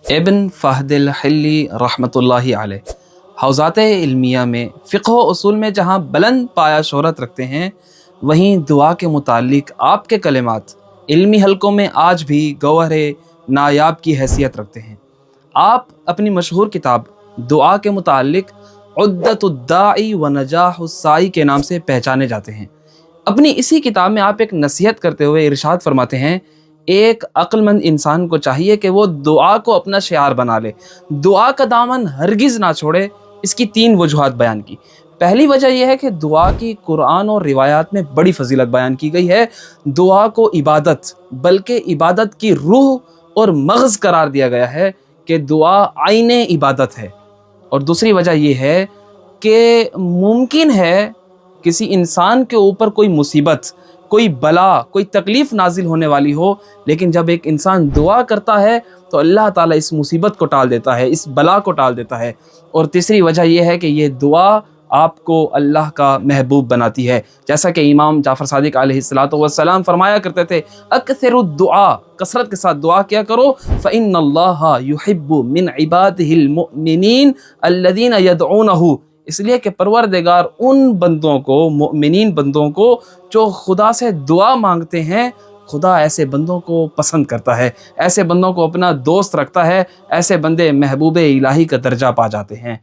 ابن فہد الحلی رحمۃ اللہ علیہ حوزات علمیہ میں فقہ و اصول میں جہاں بلند پایا شہرت رکھتے ہیں، وہیں دعا کے متعلق آپ کے کلمات علمی حلقوں میں آج بھی گوہر نایاب کی حیثیت رکھتے ہیں۔ آپ اپنی مشہور کتاب دعا کے متعلق عدت الداعی و نجاح السائی کے نام سے پہچانے جاتے ہیں۔ اپنی اسی کتاب میں آپ ایک نصیحت کرتے ہوئے ارشاد فرماتے ہیں، ایک عقل مند انسان کو چاہیے کہ وہ دعا کو اپنا شعار بنا لے، دعا کا دامن ہرگز نہ چھوڑے۔ اس کی 3 وجوہات بیان کی۔ پہلی وجہ یہ ہے کہ دعا کی قرآن اور روایات میں بڑی فضیلت بیان کی گئی ہے۔ دعا کو عبادت بلکہ عبادت کی روح اور مغز قرار دیا گیا ہے کہ دعا عین عبادت ہے۔ اور دوسری وجہ یہ ہے کہ ممکن ہے کسی انسان کے اوپر کوئی مصیبت، کوئی بلا، کوئی تکلیف نازل ہونے والی ہو، لیکن جب ایک انسان دعا کرتا ہے تو اللہ تعالیٰ اس مصیبت کو ٹال دیتا ہے، اس بلا کو ٹال دیتا ہے۔ اور تیسری وجہ یہ ہے کہ یہ دعا آپ کو اللہ کا محبوب بناتی ہے، جیسا کہ امام جعفر صادق علیہ السلام فرمایا کرتے تھے، اکثر الدعاء، کثرت کے ساتھ دعا کیا کرو، فإن اللہ یحب من عبادہ المؤمنین الذین یدعونہ، اس لیے کہ پروردگار ان بندوں کو، مؤمنین بندوں کو جو خدا سے دعا مانگتے ہیں، خدا ایسے بندوں کو پسند کرتا ہے، ایسے بندوں کو اپنا دوست رکھتا ہے، ایسے بندے محبوب الہی کا درجہ پا جاتے ہیں۔